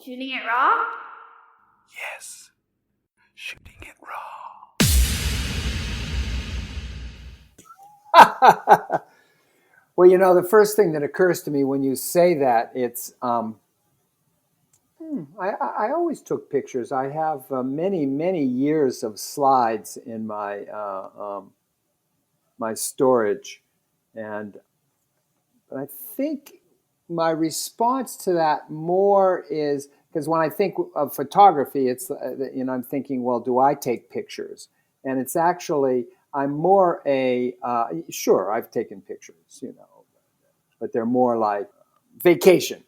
Shooting it raw? Yes, shooting it raw. Well, the first thing that occurs to me when you say that, it's I always took pictures. I have many, many years of slides in my storage, and but I think my response to that more is because when I think of photography, it's I'm thinking, well, do I take pictures? And it's actually I'm more sure I've taken pictures, but they're more like vacation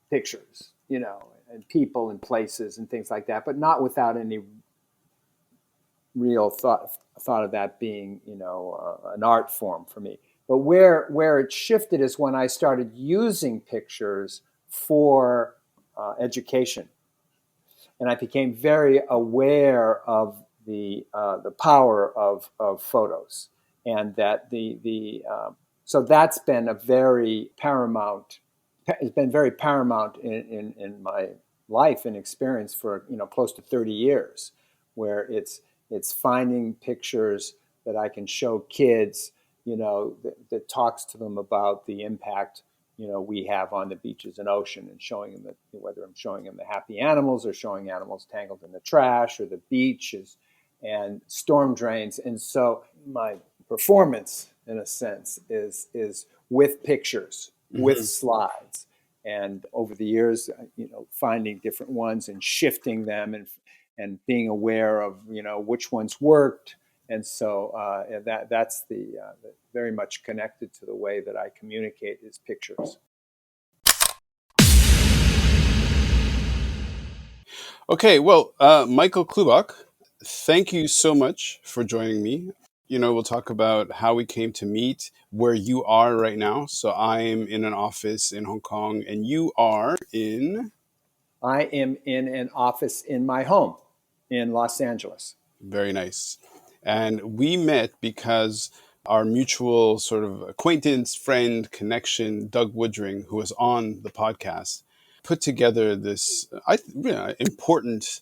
pictures, and people and places and things like that, but not without any real thought of that being, an art form for me. But where it shifted is when I started using pictures for education, and I became very aware of the power of photos, and that so that's been a very paramount. It's been very paramount in my life and experience for close to 30 years, where it's finding pictures that I can show kids, that talks to them about the impact we have on the beaches and ocean, and showing them that whether I'm showing them the happy animals or showing animals tangled in the trash or the beaches and storm drains. And so my performance, in a sense, is with pictures, with slides. And over the years, finding different ones and shifting them and being aware of, which ones worked. And so that's very much connected to the way that I communicate is pictures. Okay, well, Michael Klubock, thank you so much for joining me. We'll talk about how we came to meet, where you are right now. So I'm in an office in Hong Kong, and you are in? I am in an office in my home in Los Angeles. Very nice. And we met because our mutual sort of acquaintance, friend, connection, Doug Woodring, who was on the podcast, put together this important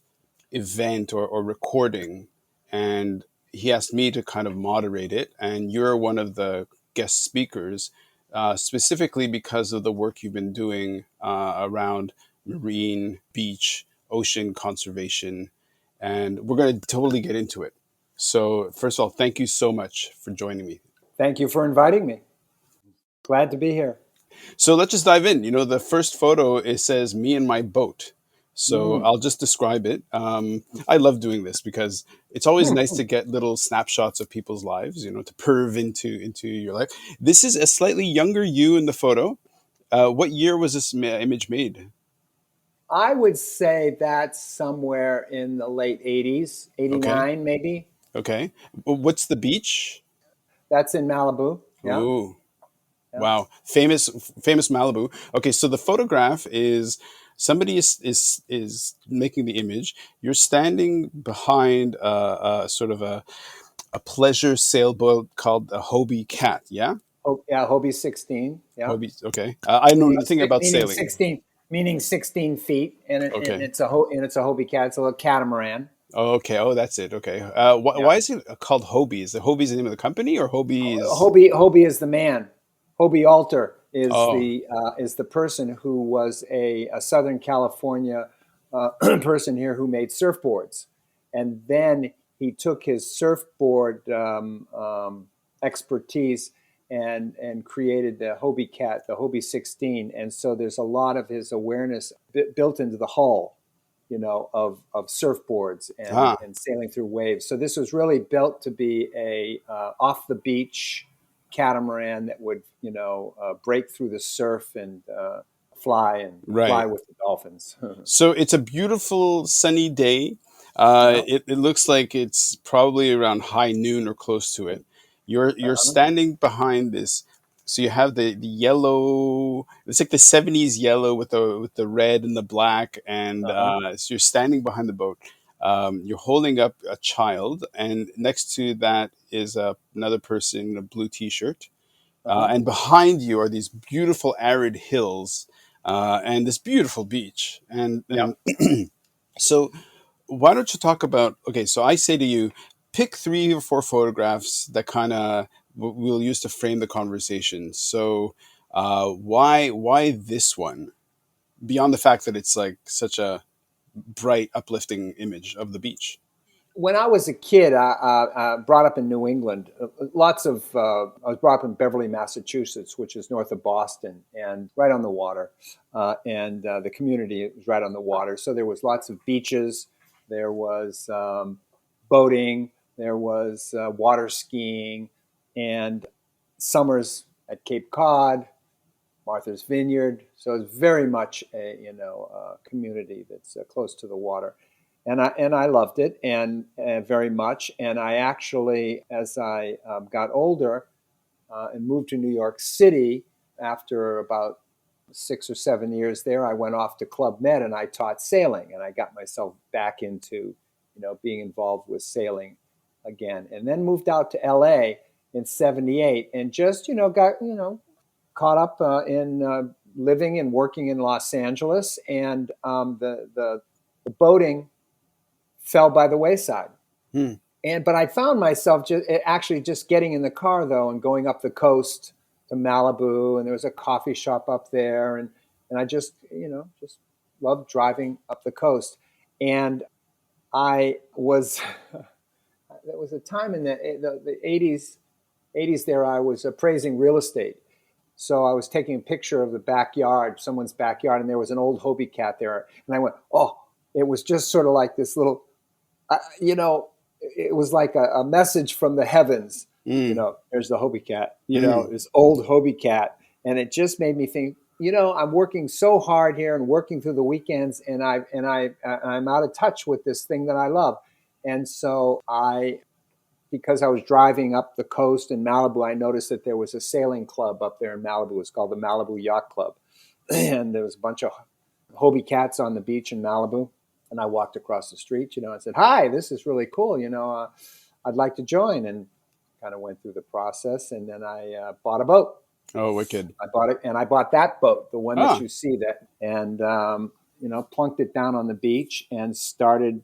event or recording. And he asked me to kind of moderate it. And you're one of the guest speakers, specifically because of the work you've been doing around marine, beach, ocean conservation. And we're going to totally get into it. So first of all, thank you so much for joining me. Thank you for inviting me. Glad to be here. So let's just dive in. The first photo, it says me and my boat. So I'll just describe it. I love doing this because it's always nice to get little snapshots of people's lives, to perv into your life. This is a slightly younger you in the photo. What year was this image made? I would say that's somewhere in the late 80s, 89 maybe. Okay. What's the beach? That's in Malibu. Yeah. Ooh. Yeah. Wow. Famous Malibu. Okay, so the photograph is somebody is making the image. You're standing behind sort of a pleasure sailboat called the Hobie Cat, yeah? Oh, yeah, Hobie 16. Yeah. Hobie, okay. I know nothing about sailing. 16 feet, and Okay. it's a Hobie Cat. It's a little catamaran. Oh, okay. Oh, that's it. Okay. Why is it called Hobie? Is the Hobie's the name of the company, or Hobie is? Hobie is the man. Hobie Alter is Oh. the person who was a Southern California person here who made surfboards, and then he took his surfboard expertise and created the Hobie Cat, the Hobie 16, and so there's a lot of his awareness built into the hull, of surfboards and sailing through waves. So this was really built to be a off the beach catamaran that would break through the surf and fly with the dolphins. So it's a beautiful sunny day. It looks like it's probably around high noon or close to it. You're standing behind this. So you have the yellow. It's like the 70s yellow with the red and the black, and so you're standing behind the boat. You're holding up a child, and next to that is another person in a blue T-shirt. And behind you are these beautiful arid hills. and this beautiful beach. Yeah. And so why don't you talk about, okay, so I say to you, pick 3 or 4 photographs that kind of we'll use to frame the conversation. So why this one? Beyond the fact that it's like such a bright, uplifting image of the beach. When I was a kid, I brought up in New England. I was brought up in Beverly, Massachusetts, which is north of Boston and right on the water. And the community was right on the water. So there was lots of beaches. There was boating. There was water skiing. And summers at Cape Cod, Martha's Vineyard. So it's very much a community that's close to the water, and I loved it and very much. And I actually, as I got older and moved to New York City after about 6 or 7 years there, I went off to Club Med and I taught sailing, and I got myself back into being involved with sailing again, and then moved out to L.A. in '78 and just got caught up in living and working in Los Angeles, and the boating fell by the wayside. Hmm. But I found myself actually just getting in the car though and going up the coast to Malibu, and there was a coffee shop up there, and I just just loved driving up the coast. And I was there was a time in the 80s there I was appraising real estate. So I was taking a picture of the backyard, someone's backyard, and there was an old Hobie cat there. And I went, oh, it was just sort of like this little, it was like a message from the heavens. Mm. There's the Hobie cat, Mm. this old Hobie cat. And it just made me think, I'm working so hard here and working through the weekends, and I'm out of touch with this thing that I love. And so because I was driving up the coast in Malibu, I noticed that there was a sailing club up there in Malibu. It's called the Malibu Yacht Club. And there was a bunch of Hobie cats on the beach in Malibu. And I walked across the street, and said, hi, this is really cool. I'd like to join. And kind of went through the process. And then I bought a boat. Oh, wicked. I bought it. And I bought that boat, the one that Ah, you see that. And, plunked it down on the beach and started,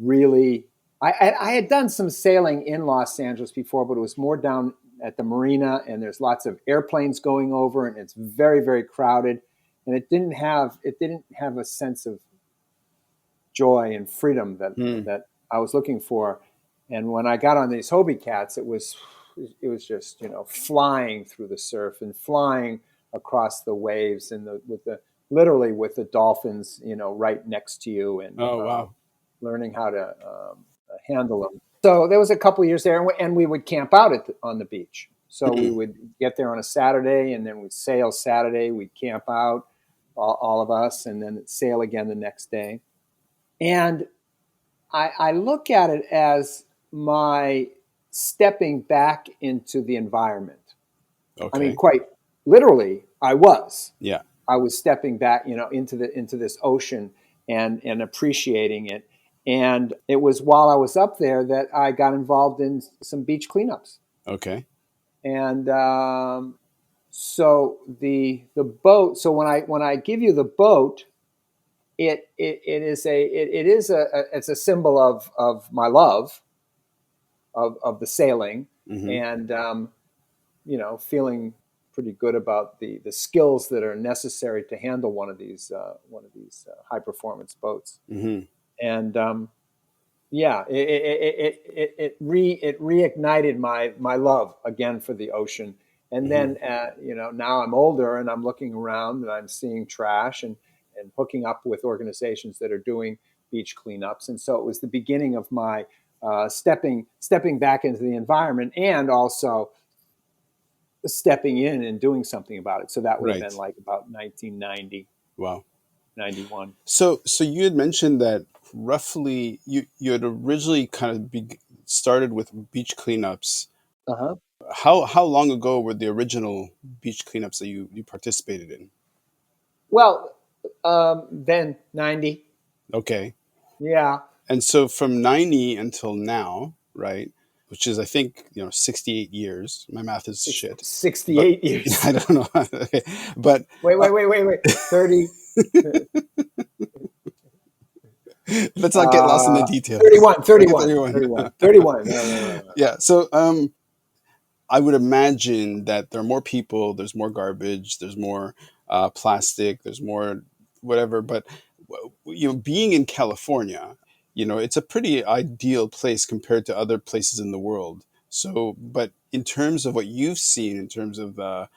really. I had done some sailing in Los Angeles before, but it was more down at the marina, and there's lots of airplanes going over, and it's very, very crowded, and it didn't have a sense of joy and freedom hmm. that I was looking for. And when I got on these Hobie cats, it was just flying through the surf and flying across the waves, and literally with the dolphins right next to you, and Oh, wow. learning how to handle them. So there was a couple of years there, and we would camp out on the beach. So we would get there on a Saturday, and then we'd sail Saturday. We'd camp out, all of us, and then sail again the next day. And I look at it as my stepping back into the environment. I mean, Okay. quite literally, I was. Yeah. I was stepping back, into this ocean and appreciating it. And it was while I was up there that I got involved in some beach cleanups. Okay. And so the boat. So when I give you the boat, it's a symbol of my love of the sailing, Hmm. and feeling pretty good about the skills that are necessary to handle one of these high performance boats. Hmm. And yeah, it reignited my love again for the ocean. And Hmm. then now I'm older and I'm looking around and I'm seeing trash and hooking up with organizations that are doing beach cleanups. And so it was the beginning of my stepping back into the environment, and also stepping in and doing something about it. So that would have been Right. like about 1990, Wow. 91. So you had mentioned that roughly you had originally kind of started with beach cleanups. Uh-huh. How long ago were the original beach cleanups that you participated in? Well, then 90. Okay. Yeah. And so from 90 until now, right? which is, I think, 68 years. My math is shit, but 68 years. I don't know. Okay. But uh, Wait. 30. let's not get lost in the details. 31, Okay, 31, 31. 31, 31. No. Yeah. So I would imagine that there are more people, there's more garbage, there's more plastic, there's more whatever. But being in California, it's a pretty ideal place compared to other places in the world. So, but in terms of what you've seen, in terms of the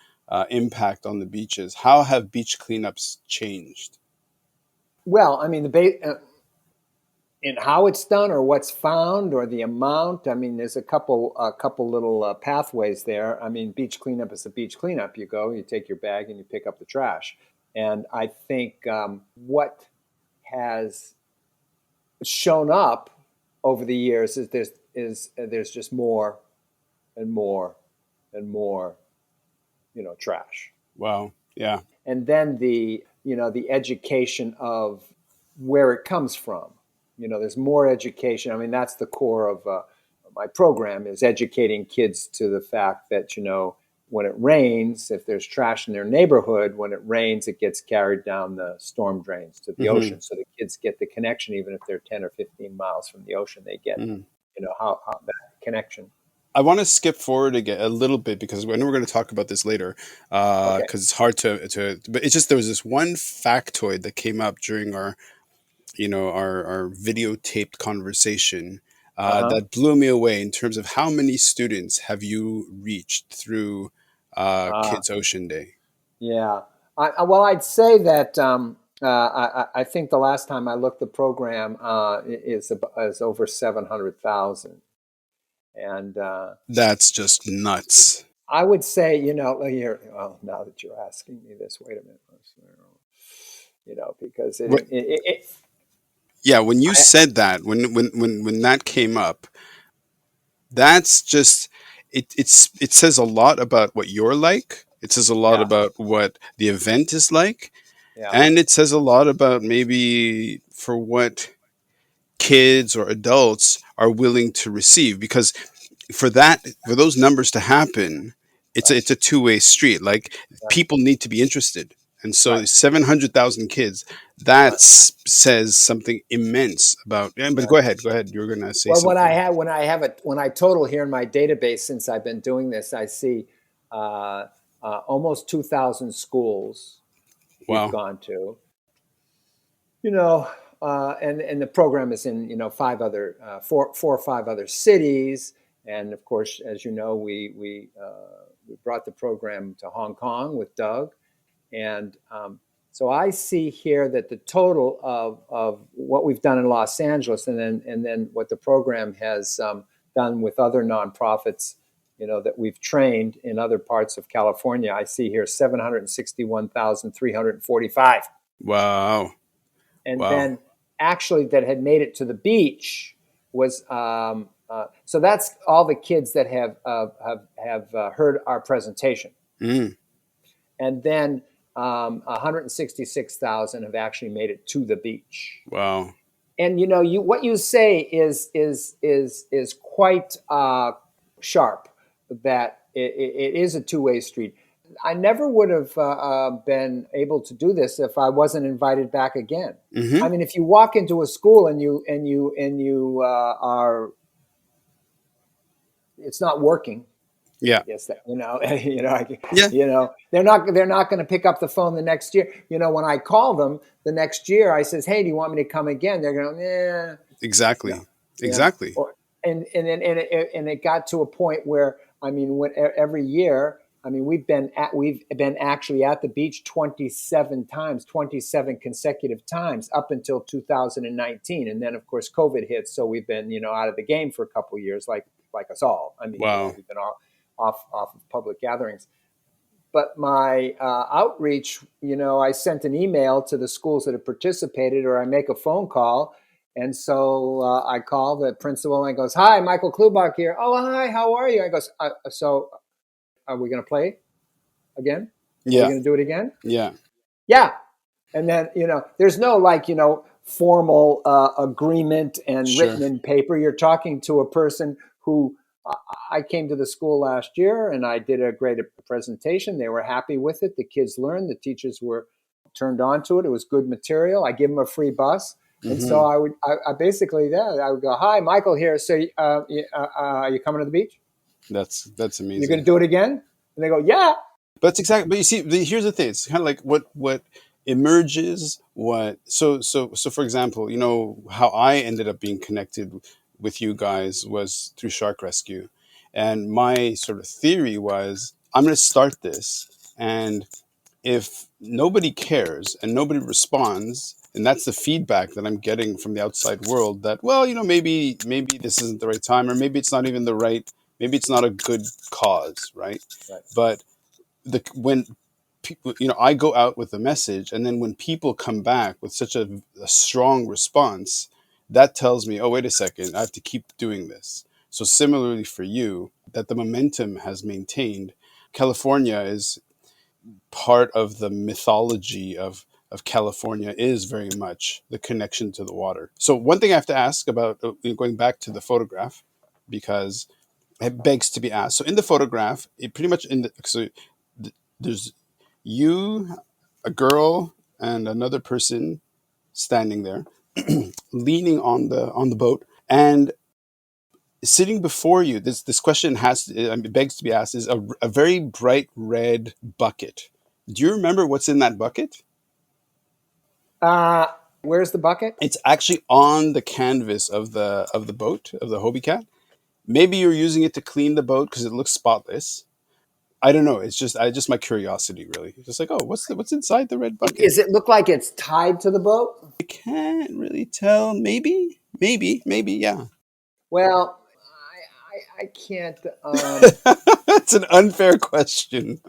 impact on the beaches, how have beach cleanups changed? Well, I mean, in how it's done or what's found or the amount. I mean, there's a couple little pathways there. I mean, beach cleanup is a beach cleanup. You go, you take your bag, and you pick up the trash. And I think what has shown up over the years is there's just more and more and more, trash. Wow. Yeah. And then the education of where it comes from. There's more education. I mean, that's the core of my program, is educating kids to the fact that, when it rains, if there's trash in their neighborhood, when it rains, it gets carried down the storm drains to the Hmm. ocean. So the kids get the connection, even if they're 10 or 15 miles from the ocean, they get, Hmm. how that connection. I want to skip forward again a little bit because I know we're going to talk about this later. Okay. Because it's hard but it's just there was this one factoid that came up during our videotaped conversation Uh-huh. that blew me away in terms of how many students have you reached through Uh, Kids Ocean Day? yeah. Well, I'd say that I think the last time I looked, the program is over 700,000. And That's just nuts. I would say, well, now that you're asking me this, wait a minute, because What? Yeah, when you I, said that, when that came up, that's just it says a lot about what you're like. It says a lot yeah, about what the event is like, yeah, and it says a lot about maybe for what kids or adults are willing to receive, because for those numbers to happen, right, it's a two-way street. Like, right, people need to be interested, and so right, 700,000 kids, right, says something immense about. Yeah, but right. go ahead, you were going to say Well, something. when I total here in my database since I've been doing this, I see uh, almost 2,000 schools we've Wow. gone to. You know, and the program is in four or five other cities, and of course, as you know, we brought the program to Hong Kong with Doug, and so I see here that the total of what we've done in Los Angeles, and then what the program has done with other nonprofits, that we've trained in other parts of California, I see here 761,345. Wow. And Wow. then actually that had made it to the beach was so that's all the kids that have heard our presentation, Mm, and then 166,000 have actually made it to the beach. wow. And what you say is quite sharp. That it is a two-way street. I never would have been able to do this if I wasn't invited back again. Hmm. I mean, if you walk into a school and you are, it's not working. Yeah. I guess that Yeah. they're not going to pick up the phone the next year. When I call them the next year, I says, "Hey, do you want me to come again?" They're going, "Yeah, no." Exactly. Yeah. Exactly. And it got to a point where, I mean, every year, I mean, we've been actually at the beach 27 times, 27 consecutive times up until 2019, and then of course COVID hit, so we've been out of the game for a couple of years, like us all. I mean, Wow. we've been off of public gatherings. But my outreach, I sent an email to the schools that have participated, or I make a phone call. And so I call the principal and I goes, "Hi, Michael Klubock here." "Oh, hi, how are you?" I goes, "So are we going to play again? Are we Yeah. going to do it again?" Yeah. "Yeah." And then, there's no formal agreement and Sure. written in paper. You're talking to a person who I came to the school last year and I did a great presentation. They were happy with it. The kids learned. The teachers were turned on to it. It was good material. I give them a free bus. And so Hmm. I basically, I would go, hi, Michael here. So are you coming to the beach? That's You're going amazing. to do it again? And they go, yeah. But it's exactly. But you see, here's the thing. It's kind of like what emerges. So for example, you know how I ended up being connected with you guys was through shark rescue, and my sort of theory was I'm going to start this, and if nobody cares and nobody responds, and that's the feedback that I'm getting from the outside world, that well, you know, maybe this isn't the right time, or maybe it's not even the right, maybe it's not a good cause, right? Right. But when people, you know, I go out with a message, and then when people come back with such a strong response, that tells me, oh, wait a second, I have to keep doing this. So similarly for you, that the momentum has maintained. California is part of the mythology of California is very much the connection to the water. So one thing I have to ask about, going back to the photograph, because it begs to be asked. So in the photograph, it pretty much there's you, a girl, and another person standing there, leaning on the boat, and sitting before you. This question begs to be asked: is a very bright red bucket. Do you remember what's in that bucket? Uh, where's the bucket? It's actually on the canvas of the boat of the Hobie Cat. Maybe you're using it to clean the boat because it looks spotless. I don't know. It's just my curiosity, really. It's just like, oh, what's inside the red bucket? Does it look like it's tied to the boat? I can't really tell. Maybe, yeah. Well, I can't. That's an unfair question.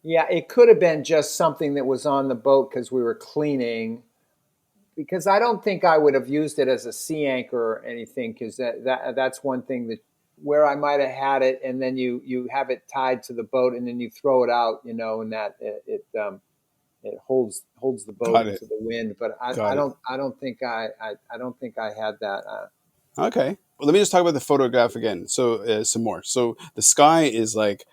Yeah, it could have been just something that was on the boat because we were cleaning. Because I don't think I would have used it as a sea anchor or anything. Because that's one thing that where I might have had it, and then you have it tied to the boat, and then you throw it out, and that it holds the boat Got it. into the wind. But Got it. I don't think I don't think I had that. Okay. Well, let me just talk about the photograph again. So some more. So the sky is like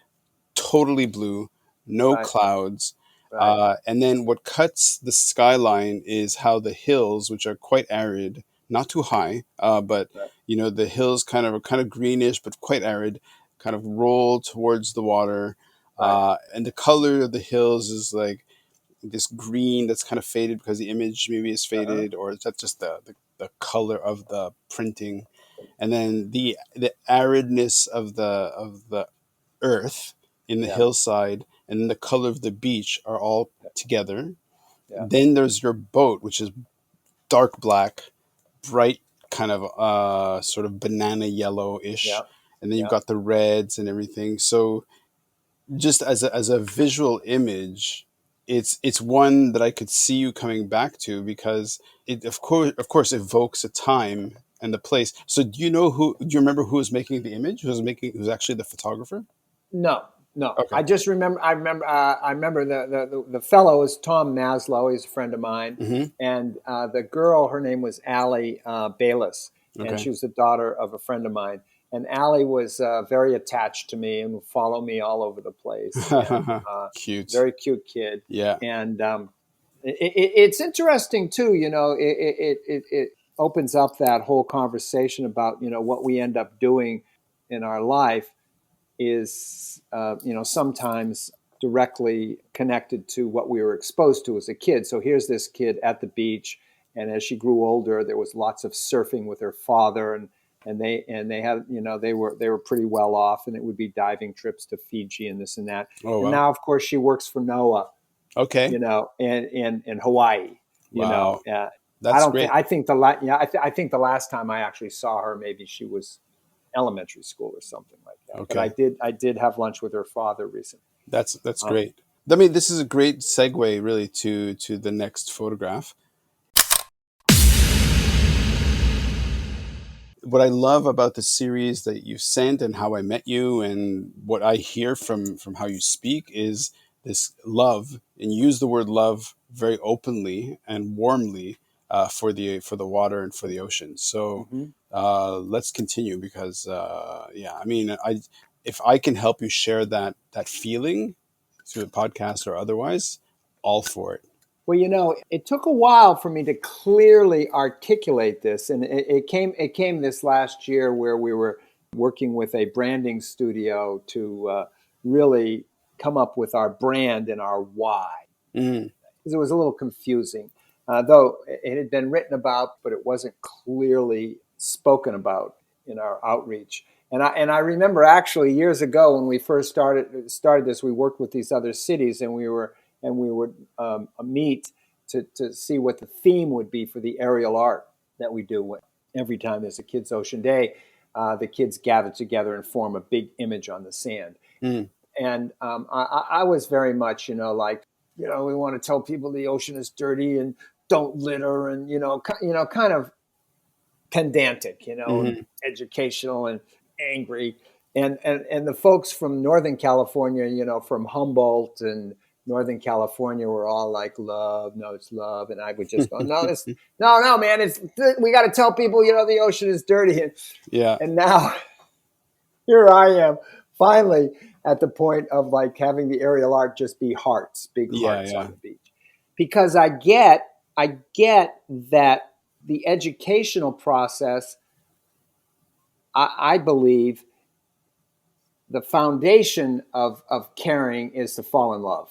totally blue, no Right, clouds. right, And then what cuts the skyline is how the hills, which are quite arid, not too high, but right, you know the hills kind of greenish but quite arid, kind of roll towards the water, right, and the color of the hills is like this green that's kind of faded because the image maybe is uh-huh, faded, or is that just the color of the printing, and then the aridness of the earth in the yeah, hillside, and then the color of the beach are all together. yeah, Then there's your boat, which is dark black, bright, kind of sort of banana yeah, yellow-ish, and then you've yeah. got the reds and everything. So just as a visual image, it's one that I could see you coming back to, because it of course evokes a time and the place. So do you remember who was making the image? Who's actually the photographer? No, no. Okay. I just remember. I remember the fellow is Tom Maslow. He's a friend of mine, Hmm. and the girl, her name was Allie Bayless, and Okay. she was the daughter of a friend of mine. And Allie was very attached to me and would follow me all over the place. And Cute. very cute kid. Yeah. And it's interesting too. It opens up that whole conversation about what we end up doing in our life is sometimes directly connected to what we were exposed to as a kid. So here's this kid at the beach, and as she grew older, there was lots of surfing with her father, and they had they were pretty well off, and it would be diving trips to Fiji and this and that. Oh And well. now, of course, she works for NOAA, Okay. in Hawaii. Wow. I That's don't think great. I think the la- yeah I think the last time I actually saw her, maybe she was elementary school or something like that. But Okay. I did have lunch with her father recently. That's Um, great. I mean, this is a great segue really to the next photograph. What I love about the series that you sent and how I met you and what I hear from how you speak is this love, and you use the word love very openly and warmly, for the water and for the ocean. So Hmm. let's continue because yeah, I mean, if I can help you share that feeling through the podcast or otherwise, all for it. Well, it took a while for me to clearly articulate this, and it came this last year where we were working with a branding studio to really come up with our brand and our why. Mm, Because it was a little confusing, though it had been written about, but it wasn't clearly spoken about in our outreach. And I remember actually years ago when we first started this, we worked with these other cities, and we would meet to see what the theme would be for the aerial art that we do. Every time there's a Kids Ocean Day, the kids gather together and form a big image on the sand. mm, And I was very much, like, we want to tell people the ocean is dirty and don't litter, and kind of pedantic, and hmm. educational and angry. And the folks from Northern California, from Humboldt and Northern California, were all like, love, no, it's love. And I would just go, no, no, man, we got to tell people, the ocean is dirty. Yeah, And now here I am, finally at the point of like having the aerial art just be hearts, big yeah, hearts yeah. on the beach, because I get that the educational process. I believe the foundation of caring is to fall in love.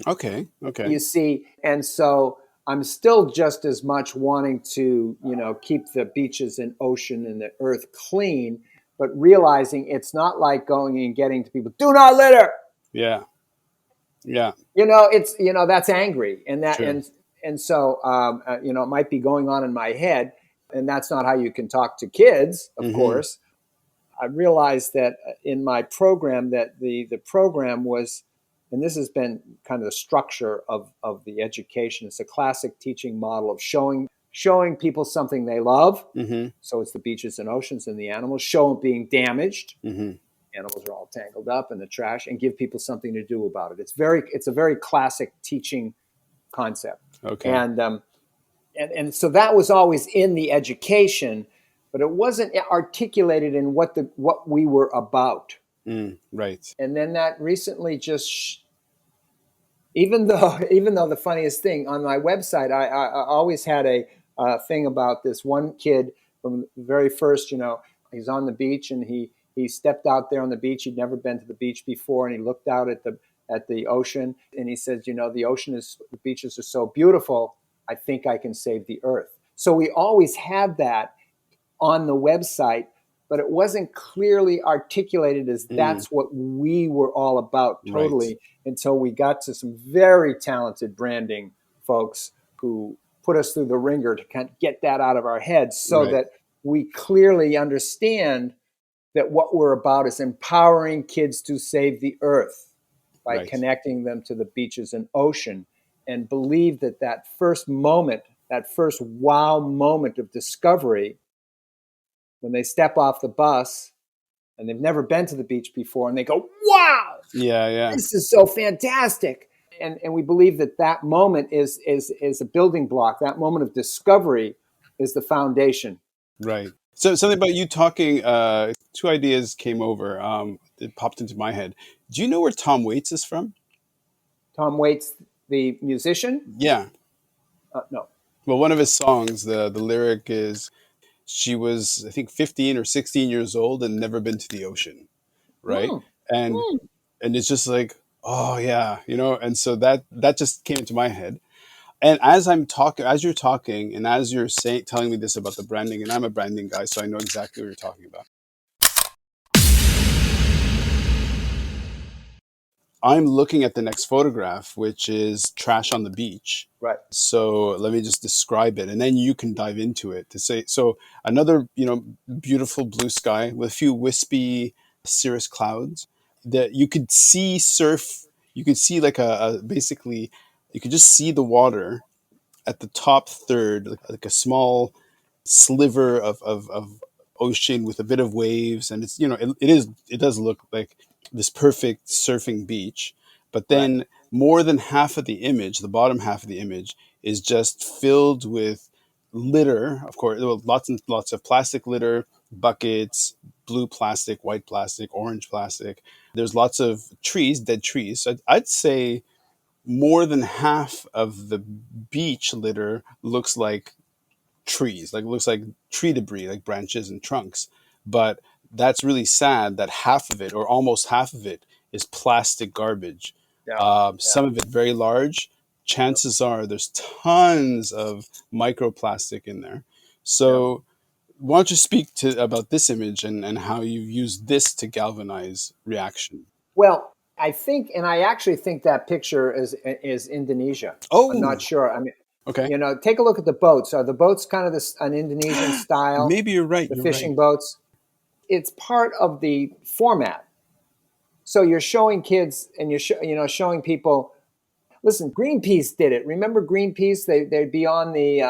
Okay, You okay. see, and so I'm still just as much wanting to, keep the beaches and ocean and the earth clean, but realizing it's not like going and getting to people, do not litter. Yeah, yeah, It's that's angry, and that sure. and so it might be going on in my head, and that's not how you can talk to kids, of Hmm. course. I realized that in my program that the program was, and this has been kind of the structure of the education. It's a classic teaching model of showing people something they love. Hmm. So it's the beaches and oceans and the animals. Show them being damaged. Hmm. Animals are all tangled up in the trash, and give people something to do about it. It's a very classic teaching concept, Okay. and and so that was always in the education, but it wasn't articulated in what we were about. Mm, right. And then that recently just, even though the funniest thing on my website, I always had a thing about this one kid from the very first. He's on the beach, and he stepped out there on the beach. He'd never been to the beach before, and he looked out at the ocean, and he says, the beaches are so beautiful. I think I can save the earth. So we always had that on the website, but it wasn't clearly articulated as Mm, that's what we were all about right. totally, until we got to some very talented branding folks who put us through the ringer to kind of get that out of our heads, so Right. that we clearly understand that what we're about is empowering kids to save the earth by Right. connecting them to the beaches and ocean, and believe that first moment, that first wow moment of discovery, when they step off the bus and they've never been to the beach before, and they go, wow, Yeah, yeah. this is so fantastic. And we believe that moment is a building block. That moment of discovery is the foundation. Right. So something about you talking, two ideas came over. It popped into my head. Do you know where Tom Waits is from? Tom Waits, the musician? Yeah. No. Well, one of his songs, the lyric is, she was, I think, 15 or 16 years old and never been to the ocean. Right. Mm, And mm. it's just like, oh yeah, and so that just came into my head. And as you're talking, and as you're telling me this about the branding, and I'm a branding guy, so I know exactly what you're talking about. I'm looking at the next photograph, which is trash on the beach. Right. So let me just describe it, and then you can dive into it to say. So another, beautiful blue sky with a few wispy cirrus clouds that you could see surf. You could see like basically, you could just see the water at the top third, like a small sliver of ocean with a bit of waves, and it's it does look like this perfect surfing beach. But Right. then more than half of the image, the bottom half of the image, is just filled with litter, of course, well, lots and lots of plastic litter, buckets, blue plastic, white plastic, orange plastic. There's lots of trees, dead trees. So I'd say more than half of the beach litter looks like trees, like looks like tree debris, like branches and trunks. But that's really sad that half of it, or almost half of it, is plastic garbage. Yeah. Yeah. Some of it very large. Chances are there's tons of microplastic in there. Yeah. So why don't you speak to about this image and how you've used this to galvanize reaction? Well, I think, and I actually think that picture is Indonesia. I'm not Oh, sure. I mean, okay. take a look at the boats. Are the boats kind of an Indonesian style? Maybe you're right. The You're right. fishing boats. It's part of the format. So you're showing kids, and showing people. Listen, Greenpeace did it. Remember Greenpeace? They'd be on the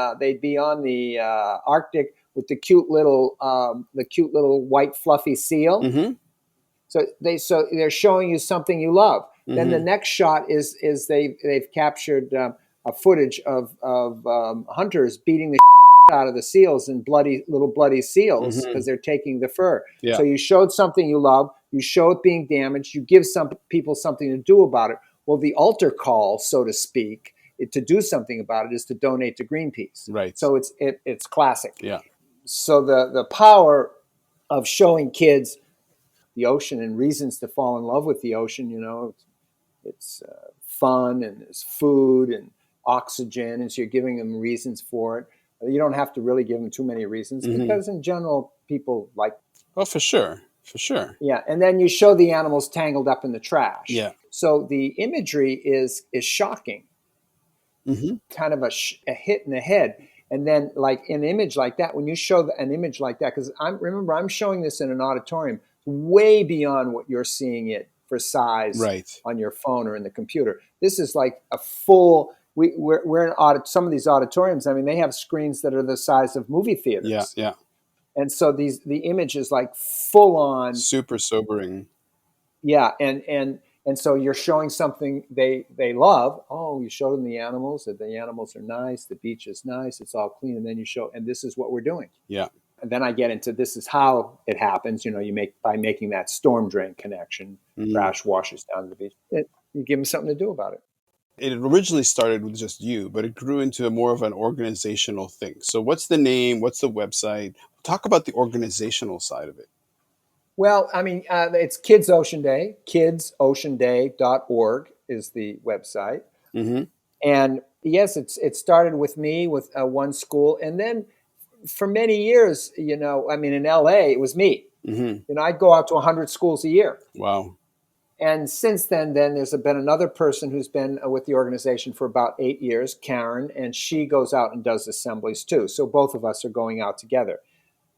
Arctic with the cute little white fluffy seal. Mm-hmm. So they're showing you something you love. Then the Mm-hmm. next shot is they've captured a footage of hunters beating the out of the seals and bloody seals Mm-hmm. because they're taking the fur. Yeah. So you showed something you love. You show it being damaged. You give some people something to do about it. Well, the altar call, so to speak, to do something about it is to donate to Greenpeace. Right. So it's classic. Yeah. So the power of showing kids the ocean and reasons to fall in love with the ocean, it's fun and there's food and oxygen, and so you're giving them reasons for it. You don't have to really give them too many reasons Mm-hmm. because in general people like. Oh, for sure. For sure. Yeah, and then you show the animals tangled up in the trash. Yeah. So the imagery is shocking, Mm-hmm. kind of a hit in the head. And then, like an image like that, when you show an image like that, because I'm showing this in an auditorium, way beyond what you're seeing it for size Right. on your phone or in the computer. This is like a full. We're in some of these auditoriums. I mean, they have screens that are the size of movie theaters. Yeah. Yeah. And so the image is like full on. Super sobering. Yeah, and so you're showing something they love. Oh, you show them the animals. That the animals are nice. The beach is nice. It's all clean. And then you show, and this is what we're doing. Yeah. And then I get into this is how it happens. You make by making that storm drain connection. Mm. Trash washes down to the beach. You give them something to do about it. It originally started with just you, but it grew into more of an organizational thing. So what's the name? What's the website? Talk about the organizational side of it. Well, I mean, it's Kids Ocean Day. kidsoceanday.org is the website. Mm-hmm. And yes, it started with me with one school. And then for many years, I mean, in LA, it was me. Mm-hmm. I'd go out to 100 schools a year. Wow. And since then there's been another person who's been with the organization for about 8 years, Karen, and she goes out and does assemblies too. So both of us are going out together.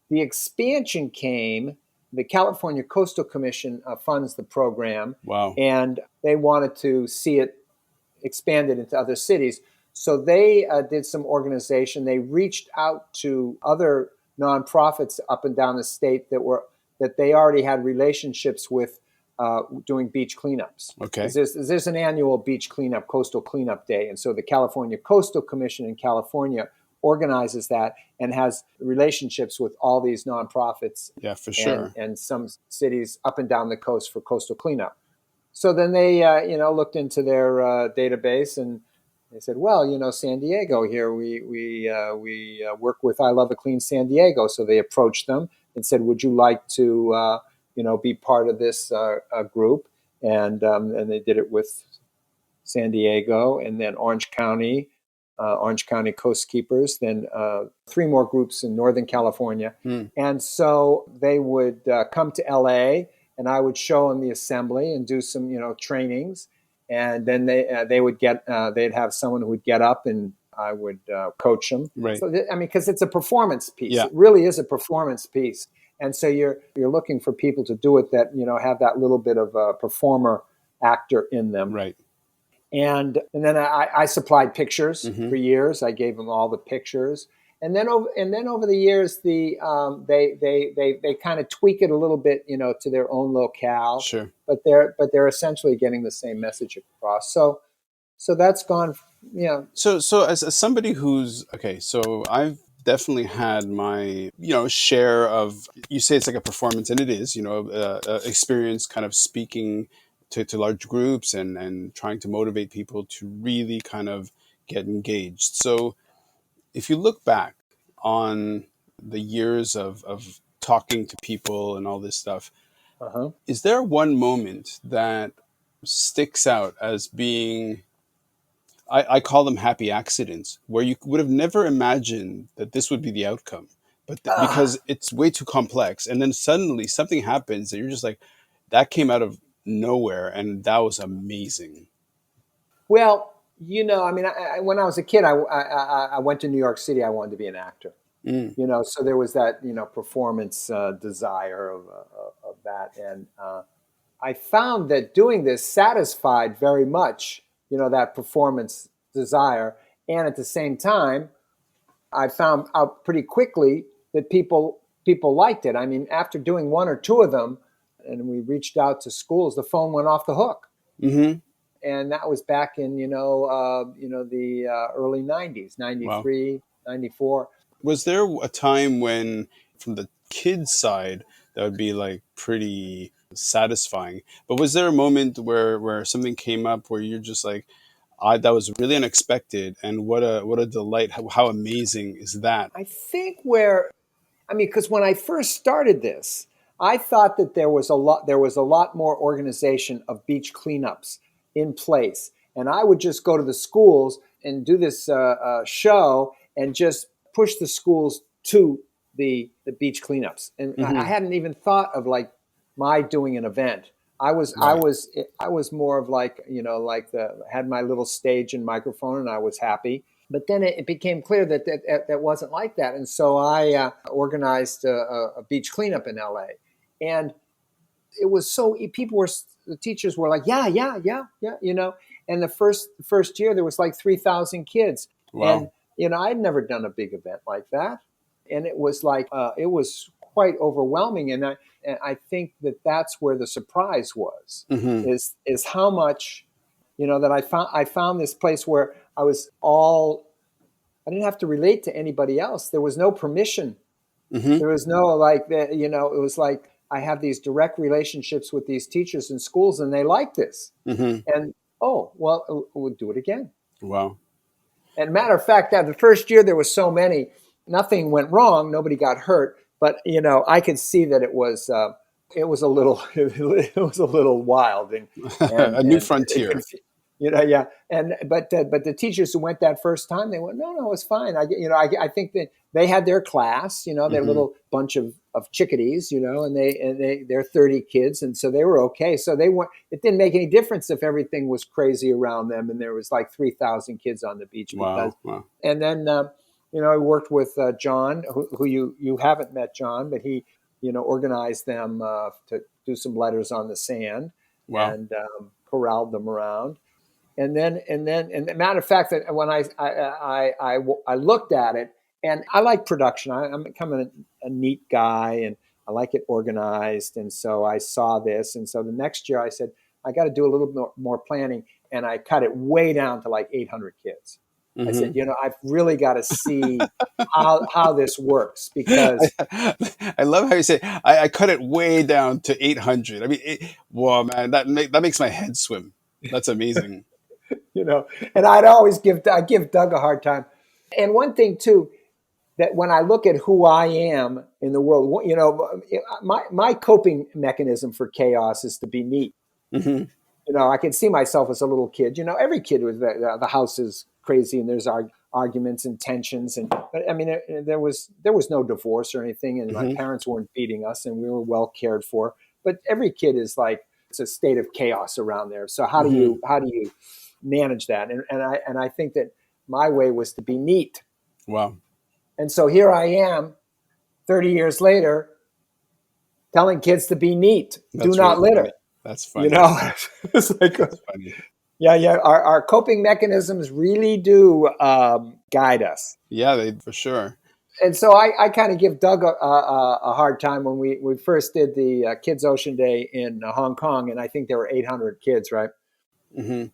The expansion came, the California Coastal Commission funds the program. Wow. And they wanted to see it expanded into other cities. So they did some organization. They reached out to other nonprofits up and down the state that they already had relationships with doing beach cleanups. Okay. There's an annual beach cleanup, coastal cleanup day. And so the California Coastal Commission in California organizes that and has relationships with all these nonprofits. Yeah, for sure. And some cities up and down the coast for coastal cleanup. So then they, looked into their database and they said, well, San Diego here, we work with I Love a Clean San Diego. So they approached them and said, would you like to, be part of this group? And they did it with San Diego and then Orange County Coast Keepers, then 3 more groups in Northern California. And so they would come to LA and I would show them the assembly and do some, trainings. And then they would they'd have someone who would get up and I would coach them. Right. So, because it's a performance piece. Yeah. It really is a performance piece. And so you're looking for people to do it that, have that little bit of a performer actor in them. Right. And then I supplied pictures Mm-hmm. for years. I gave them all the pictures. And then over the years, they kind of tweak it a little bit, to their own locale. Sure. But they're essentially getting the same message across. So that's gone. So as somebody who's okay, so I've definitely had my, share of, you say it's like a performance, and it is, experience kind of speaking to large groups and trying to motivate people to really kind of get engaged. So if you look back on the years of talking to people and all this stuff, Uh-huh. is there one moment that sticks out as being, I call them happy accidents, where you would have never imagined that this would be the outcome, but Ah, because it's way too complex, and then suddenly something happens that you're just like, that came out of nowhere, and that was amazing. well, I mean, when I was a kid, I went to New York City. I wanted to be an actor. Mm, So there was that performance desire of that, and I found that doing this satisfied very much that performance desire, and at the same time, I found out pretty quickly that people liked it. I mean, after doing one or two of them, and we reached out to schools, the phone went off the hook, hmm and that was back in the early '90s, Wow. '93, '94. Was there a time when, from the kids' side, that would be like pretty satisfying? But was there a moment where something came up where you're just like, that was really unexpected, and what a delight! How amazing is that? I think I mean, because when I first started this, I thought that there was a lot more organization of beach cleanups in place, and I would just go to the schools and do this show and just push the schools to the beach cleanups. And I Hmm. hadn't even thought of like my doing an event. I was I Right. was I was more of like like the had my little stage and microphone, and I was happy. But then it became clear that wasn't like that, and so I organized a beach cleanup in LA, and it was so people were the teachers were like, yeah, yeah, yeah, yeah, And the first year there was like 3,000 kids, and Wow. I'd never done a big event like that, and it was like it was quite overwhelming, and I think that's where the surprise was, Hmm. is how much that I found this place where I didn't have to relate to anybody else. There was no permission. Hmm. There was no like that. It was like I have these direct relationships with these teachers in schools, and they like this. Hmm. And oh well, we'll do it again. Wow. And matter of fact, that the first year there was so many, nothing went wrong, nobody got hurt, but I could see that it was a little it was a little wild, and A new and it frontier. conf- yeah, and but the teachers who went that first time, they went, no, it's fine. I think that they had their class, their Hmm. little bunch of chickadees, they're 30 kids, and so they were okay. So they weren't. It didn't make any difference if everything was crazy around them, and there was like 3,000 kids on the beach because. Wow. Wow. And then I worked with John, who you haven't met, John, but he organized them to do some letters on the sand Wow. and corralled them around. And the matter of fact, that when I looked at it, and I like production. I'm becoming a neat guy, and I like it organized. And so I saw this, and so the next year I said I got to do a little bit more planning, and I cut it way down to like 800 kids. I said, Hmm. I've really got to see how this works because I love how you say, I cut it way down to 800. I mean, whoa, man, that makes my head swim. That's amazing. you know, and I give Doug a hard time. And one thing too, that when I look at who I am in the world, my coping mechanism for chaos is to be neat. Hmm. I can see myself as a little kid. Every kid was the house is crazy, and there's arguments and tensions, but I mean, there was no divorce or anything, and my Hmm. parents weren't beating us, and we were well cared for. But every kid is like it's a state of chaos around there. So Hmm. how do you manage that? And I think that my way was to be neat, Wow. and so here I am, 30 years later, telling kids to be neat, do That's really not funny. litter. That's You funny. know, it's like That's funny. yeah, yeah. Our coping mechanisms really do guide us. Yeah, for sure. And so I kind of give Doug a hard time when we first did the Kids Ocean Day in Hong Kong, and I think there were 800 kids, right? Hmm.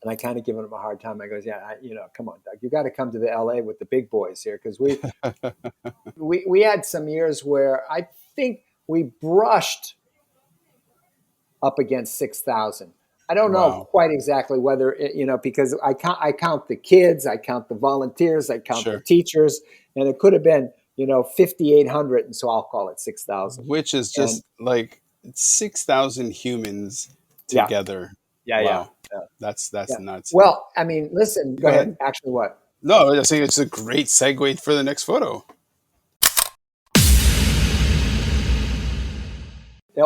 And I kind of given him a hard time. I goes, yeah, come on, Doug, you got to come to the LA with the big boys here. Cause we had some years where I think we brushed up against 6,000. I don't know Wow. quite exactly whether because I count the kids, I count the volunteers, I count the Sure. teachers, and it could have been 5,800, and so I'll call it 6,000. Which is And just like 6,000 humans yeah, together. yeah, yeah, Wow. yeah, That's yeah. nuts. Well, I mean, listen, go Go ahead. ahead. Actually, what? No, I think it's a great segue for the next photo.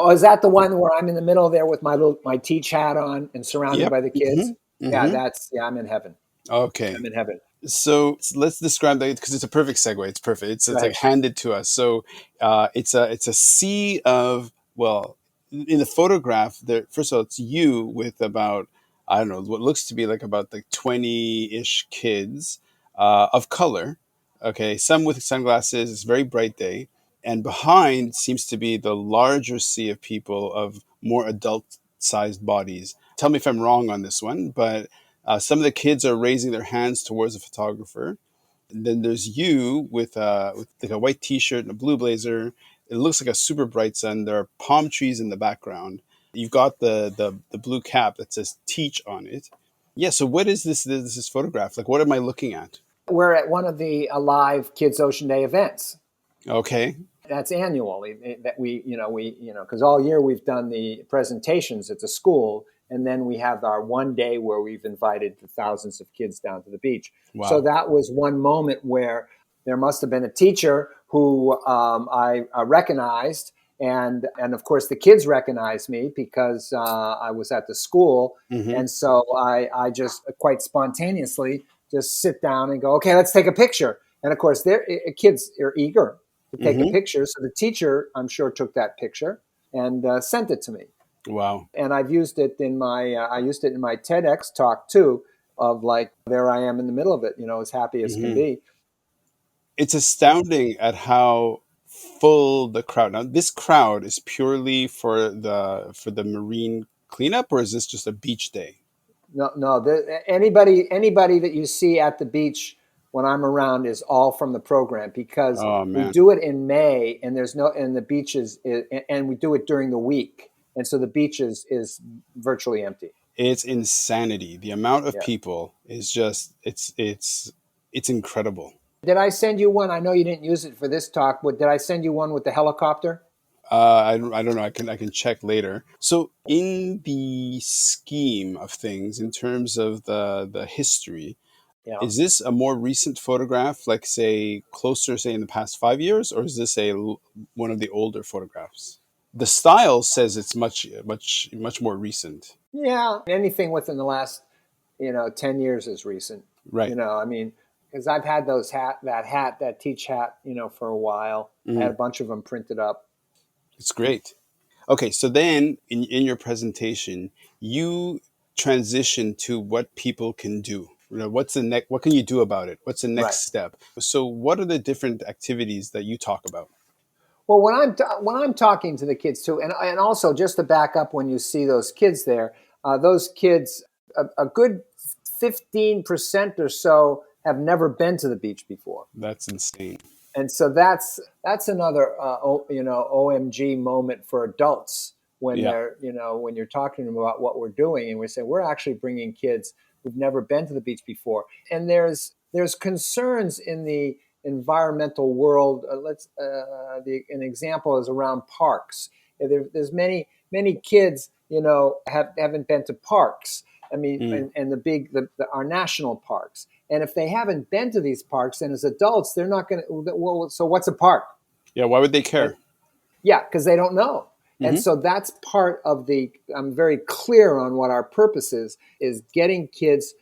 Is that the one where I'm in the middle there with my teach hat on and surrounded Yep. by the kids? Yeah, Hmm. I'm in heaven. Okay. I'm in heaven. So let's describe that because it's a perfect segue. It's perfect. It's Go like ahead. handed to us. So it's a sea of, well, in the photograph there. First of all, it's you with about, I don't know, what looks to be like about like 20-ish kids of color. Okay, some with sunglasses. It's a very bright day, and behind seems to be the larger sea of people of more adult-sized bodies. Tell me if I'm wrong on this one, but some of the kids are raising their hands towards the photographer. And then there's you with like a white T-shirt and a blue blazer. It looks like a super bright sun. There are palm trees in the background. You've got the blue cap that says "Teach" on it. Yeah. So what is this photograph? Like, what am I looking at? We're at one of the Alive Kids Ocean Day events. Okay. That's annual. That because all year we've done the presentations at the school, and then we have our one day where we've invited the thousands of kids down to the beach. So Wow. that was one moment where there must have been a teacher who I recognized, and of course the kids recognized me because I was at the school, Mm-hmm. and so I just quite spontaneously just sit down and go, okay, let's take a picture. And of course, kids are eager to take a Mm-hmm. picture. So the teacher, I'm sure, took that picture and sent it to me. Wow. And I've used it in I used it in my TEDx talk too, of like, there I am in the middle of it, as happy as can Mm-hmm. be. It's astounding at how full the crowd. Now, this crowd is purely for the marine cleanup, or is this just a beach day? No, no, anybody that you see at the beach when I'm around is all from the program because Oh we man, do it in May and the beaches and we do it during the week. And so the beach is virtually empty. it's insanity. The amount of Yeah. people is just it's incredible. Did I send you one? I know you didn't use it for this talk, but did I send you one with the helicopter? I don't know. I can check later. So in the scheme of things, in terms of the history, Yeah. is this a more recent photograph, like say closer, say in the past 5 years, or is this one of the older photographs? The style says it's much more recent. Yeah. Anything within the last, 10 years is recent. Right. I mean, because I've had that teach hat, for a while. I had Mm, a bunch of them printed up. it's great. Okay, so then in your presentation, you transition to what people can do. What's the next? What can you do about it? What's the Right. next step? So, what are the different activities that you talk about? Well, when I'm talking to the kids too, and also just to back up, when you see those kids there, those kids, a good 15% or so have never been to the beach before. That's insane. And so that's another OMG moment for adults when Yeah, when you're talking to them about what we're doing, and we say we're actually bringing kids who've never been to the beach before. And there's concerns in the environmental world. An example is around parks. There's many kids haven't been to parks. I mean, mm. and our national parks. And if they haven't been to these parks, then as adults, they're not going to. Well, so what's a park? Yeah. Why would they And care? yeah, because they don't know. And Hmm. so that's part of I'm very clear on what our purpose is getting kids,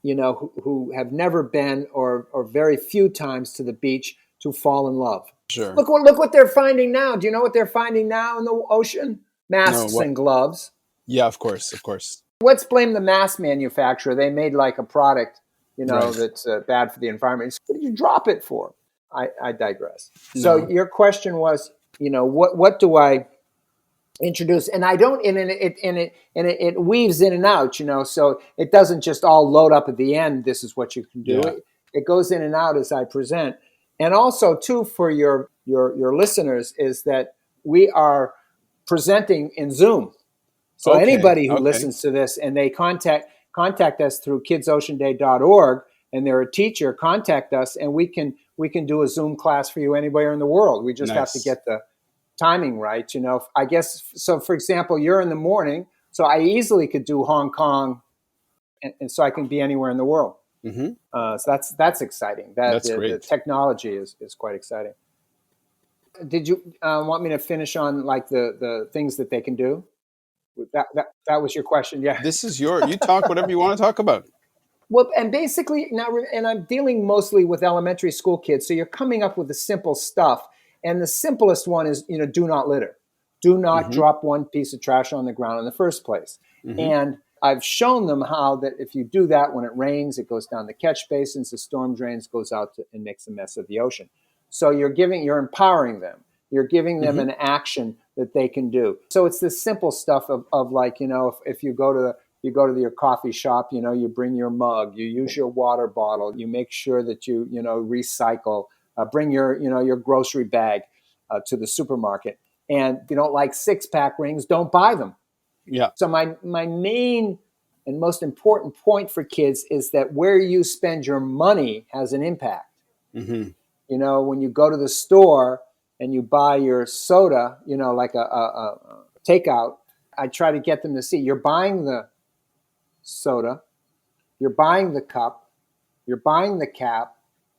who have never been or very few times to the beach to fall in love. Sure. Look what they're finding now. Do you know what they're finding now in the ocean? No. Masks What? and gloves. Yeah. Of course. Of course. Let's blame the mask manufacturer. They made like a product, Right. that's bad for the environment. What did you drop it for? I digress. So No. your question was, what do I introduce, and I don't, it weaves in and out, so it doesn't just all load up at the end. This is what you can do. Yeah. It goes in and out as I present. And also too, for your listeners, is that we are presenting in Zoom. So Okay. anybody who Okay. listens to this and they contact us through kidsoceanday.org, and they're a teacher, contact us, and we can do a Zoom class for you anywhere in the world. We just have to Nice. get the timing right. I guess, so for example, you're in the morning, so I easily could do Hong Kong, and so I can be anywhere in the world. Hmm. So that's exciting. That That's the great. technology is quite exciting. Did you want me to finish on like the things that they can do? That was your question, yeah. This is you talk whatever you want to talk about. Well, and basically now, and I'm dealing mostly with elementary school kids, so you're coming up with the simple stuff. And the simplest one is, do not litter. Do not Hmm. drop one piece of trash on the ground in the first place. Hmm. And I've shown them how that if you do that, when it rains, it goes down the catch basins, the storm drains, goes out and makes a mess of the ocean. So you're empowering them. You're giving them Hmm. an action that they can do. So it's this simple stuff of like, if you go to your coffee shop, you bring your mug, you use your water bottle, you make sure that you recycle, bring your grocery bag to the supermarket. And if you don't like 6-pack rings, don't buy them. Yeah. So my main and most important point for kids is that where you spend your money has an impact. Hmm. When you go to the store and you buy your soda, like a takeout, I try to get them to see you're buying the soda, you're buying the cup, you're buying the cap,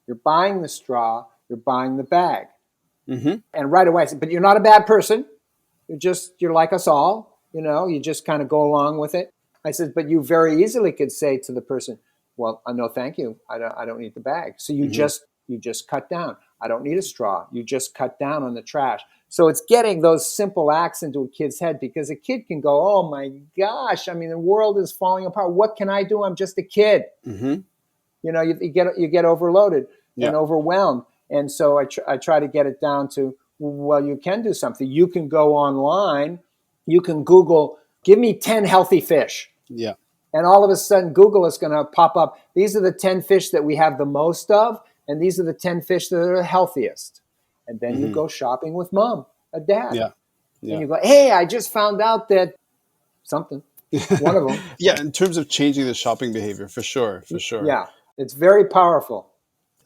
you're buying the straw, you're buying the bag. Hmm. And right away I said, but you're not a bad person. You're like us all, you just kind of go along with it. I said, but you very easily could say to the person, well, no, thank you. I don't need the bag. So Hmm. you just cut down. I don't need a straw. You just cut down on the trash. So it's getting those simple acts into a kid's head, because a kid can go, oh my gosh, I mean, the world is falling apart. What can I do? I'm just a kid. Hmm. You get overloaded Yeah. and overwhelmed. And so I try to get it down to, well, you can do something. You can go online. You can Google, give me 10 healthy fish. Yeah. And all of a sudden, Google is going to pop up. These are the 10 fish that we have the most of. And these are the 10 fish that are the healthiest. And then you Hmm. go shopping with mom, a dad. Yeah. And Yeah. you go, hey, I just found out that something, one of them. Yeah. In terms of changing the shopping behavior, for sure. For sure. Yeah, it's very powerful.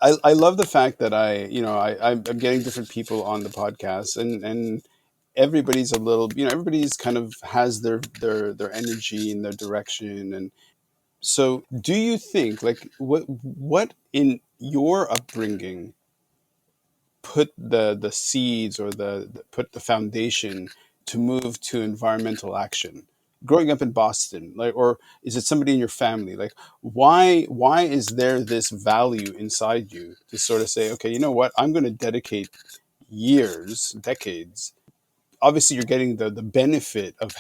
I love the fact that I'm getting different people on the podcast, and everybody's a little, everybody's kind of has their energy and their direction. And so do you think, like, what in your upbringing put the seeds, or put the foundation to move to environmental action growing up in Boston? Like, or is it somebody in your family? Like, why is there this value inside you to sort of say, okay, you know what, I'm going to dedicate years, decades. Obviously you're getting the benefit of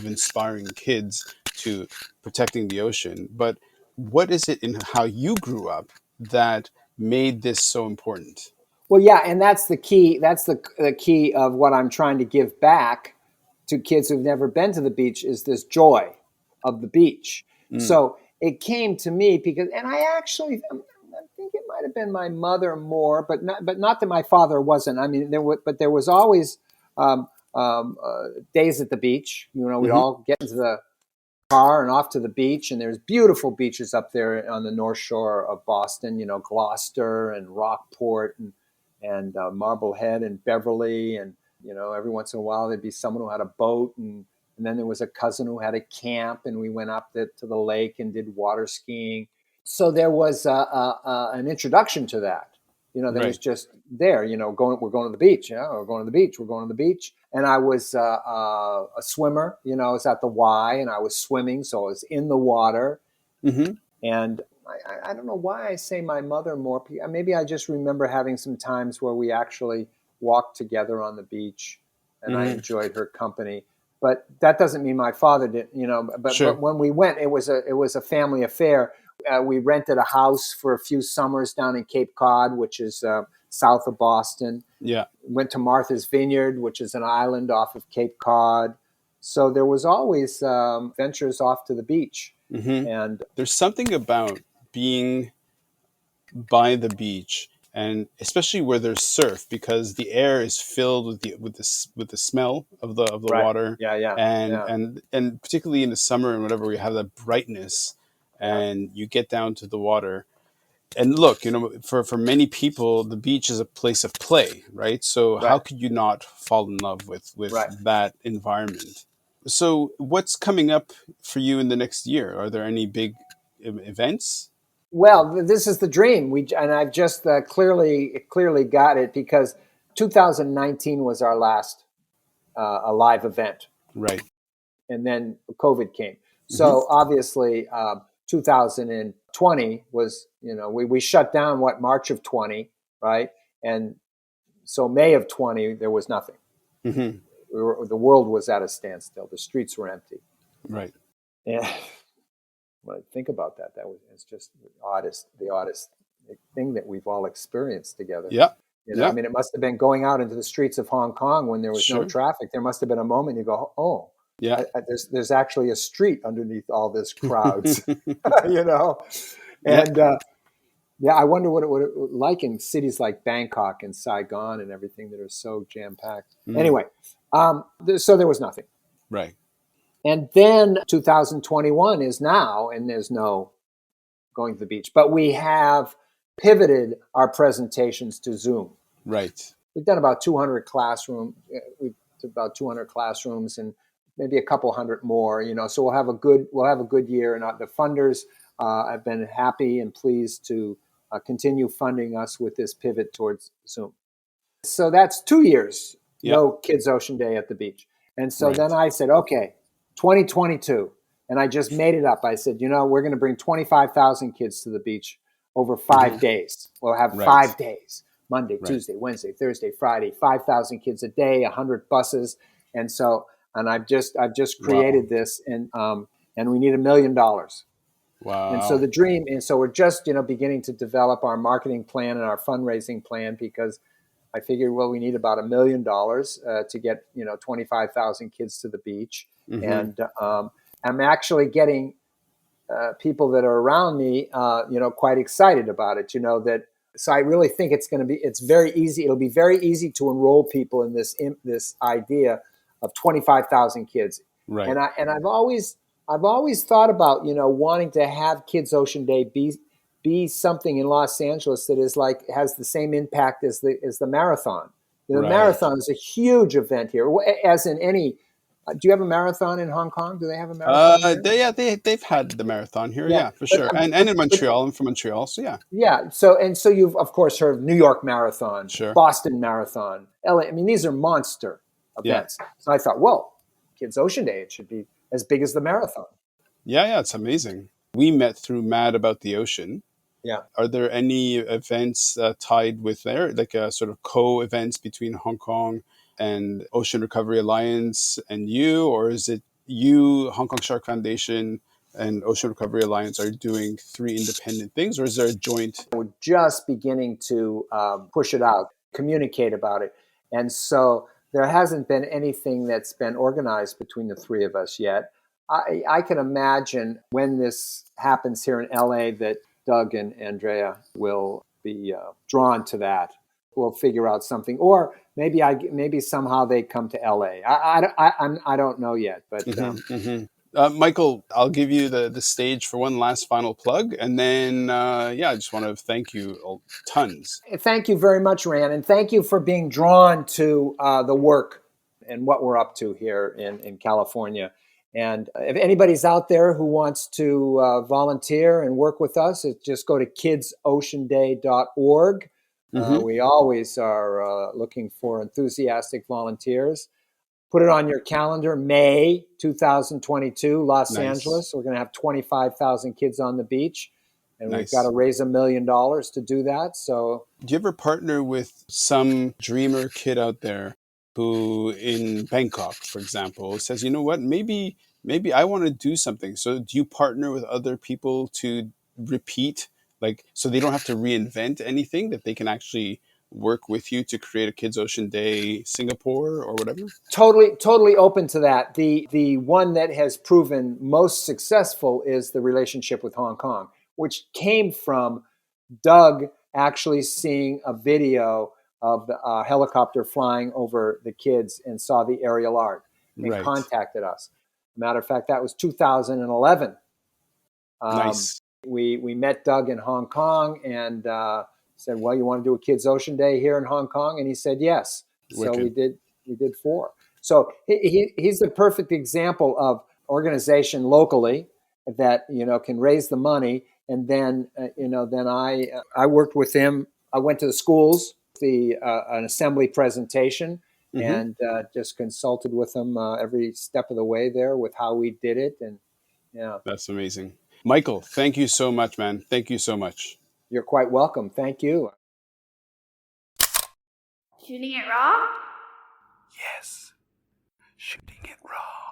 inspiring kids to protecting the ocean, but what is it in how you grew up that made this so important? Well, yeah, and that's the key. That's the key of what I'm trying to give back to kids who've never been to the beach, is this joy of the beach. Mm. So it came to me because, and I think it might have been my mother more, but not that my father wasn't. I mean, there was always days at the beach. We'd Hmm. all get into the car and off to the beach, and there's beautiful beaches up there on the north shore of Boston, Gloucester and Rockport and Marblehead and Beverly, and every once in a while there'd be someone who had a boat, and then there was a cousin who had a camp, and we went up to the lake and did water skiing. So there was an introduction to that. There was Right. just there, we're going to the beach, we're going to the beach, we're going to the beach. And I was a swimmer, I was at the Y and I was swimming, so I was in the water. Hmm. And I don't know why I say my mother more. Maybe I just remember having some times where we actually walked together on the beach, and I Hmm. enjoyed her company. But that doesn't mean my father didn't, But Sure. when we went, it was a family affair. We rented a house for a few summers down in Cape Cod, which is south of Boston. Yeah. Went to Martha's Vineyard, which is an island off of Cape Cod. So there was always ventures off to the beach. Hmm. And There's something about being by the beach, and especially where there's surf, because the air is filled with the smell of the right, water, yeah, yeah, and yeah, particularly in the summer and whatever, we have that brightness, yeah, and you get down to the water. And look, for many people, the beach is a place of play, right? So how right, could you not fall in love with right. that environment? So what's coming up for you in the next year? Are there any big events? Well, this is the dream. And I've just clearly got it because 2019 was our last a live event, Right. and then COVID came. Hmm. So obviously, 2020 was, we shut down March of 20, right? And so May of 20 there was nothing. Hmm. The world was at a standstill. The streets were empty. Right. And when I think about that, it's just the oddest thing that we've all experienced together. Yeah. I Yeah. mean, it must have been going out into the streets of Hong Kong when there was no Sure. traffic. There must have been a moment you go, oh, Yeah. there's actually a street underneath all this crowds, you know? Yeah. And yeah, I wonder what it would like in cities like Bangkok and Saigon and everything that are so jam packed. Mm. Anyway, so there was nothing. Right. And then 2021 is now, and there's no going to the beach, but we have pivoted our presentations to Zoom. Right. We've done about 200 classrooms. We've about 200 classrooms and maybe a couple hundred more. So we'll have a good year. And the funders have been happy and pleased to continue funding us with this pivot towards Zoom. So that's 2 years, Yeah. no Kids Ocean Day at the beach. And so then Right. I said, okay, 2022. And I just made it up. I said, we're going to bring 25,000 kids to the beach over Hmm. 5 days. We'll have Right. 5 days, Monday, Right. Tuesday, Wednesday, Thursday, Friday, 5,000 kids a day, 100 buses. And so, and I've just Wow. created this, and we need $1 million. And so Wow. the dream, and so we're just, beginning to develop our marketing plan and our fundraising plan, because I figured, well, we need about $1 million to get 25,000 kids to the beach, Hmm. and I'm actually getting people that are around me, quite excited about it. That. So I really think it's very easy. It'll be very easy to enroll people in this idea of 25,000 kids, Right. and I've always thought about wanting to have Kids Ocean Day be something in Los Angeles that is like has the same impact as the marathon. The Right. marathon is a huge event here, as in any. Do you have a marathon in Hong Kong? Do they have a marathon here? They've had the marathon here. Yeah, Yeah, for sure. And in but Montreal. I'm from Montreal, so yeah. yeah. So you've of course heard of New York Marathon, Sure. Boston Marathon, LA. I mean, these are monster Yeah. events. So I thought, well, Kids Ocean Day, it should be as big as the marathon. Yeah. Yeah. It's amazing. We met through Mad About the Ocean. Yeah. Are there any events tied with there, like sort of co-events between Hong Kong and Ocean Recovery Alliance and you, or is it you, Hong Kong Shark Foundation, and Ocean Recovery Alliance are doing three independent things, or is there a joint? We're just beginning to push it out, communicate about it. And so there hasn't been anything that's been organized between the three of us yet. I can imagine when this happens here in LA that Doug and Andrea will be drawn to that. We'll figure out something, or maybe somehow they come to LA. I don't know yet, but Hmm. Hmm. Michael, I'll give you the stage for one last final plug, and then yeah, I just want to thank you tons. thank you very much, Rand, and thank you for being drawn to the work and what we're up to here in California. And if anybody's out there who wants to volunteer and work with us, just go to kidsoceanday.org. Hmm. We always are looking for enthusiastic volunteers. Put it on your calendar, May 2022, Los Nice. Angeles. We're going to have 25,000 kids on the beach, and we've got to Nice. raise $1 million to do that. So Do you ever partner with some dreamer kid out there who in Bangkok, for example, says, you know what, maybe I want to do something. So do you partner with other people to repeat, like, so they don't have to reinvent anything, that they can actually work with you to create a Kids Ocean Day Singapore or whatever? Totally open to that. The one that has proven most successful is the relationship with Hong Kong, which came from Doug actually seeing a video of the helicopter flying over the kids and saw the aerial art and Right. contacted us. Matter of fact, that was 2011. Nice. We met Doug in Hong Kong and said, "Well, you want to do a Kids Ocean Day here in Hong Kong?" And he said, "Yes." So we Wicked. did 4. So he's the perfect example of organization locally that can raise the money, and then then I worked with him. I went to the schools, an assembly presentation, Mm-hmm. and just consulted with him every step of the way there with how we did it, and yeah. That's amazing. Michael, thank you so much, man. Thank you so much. You're quite welcome. Thank you. Shooting it raw? Yes. Shooting it raw.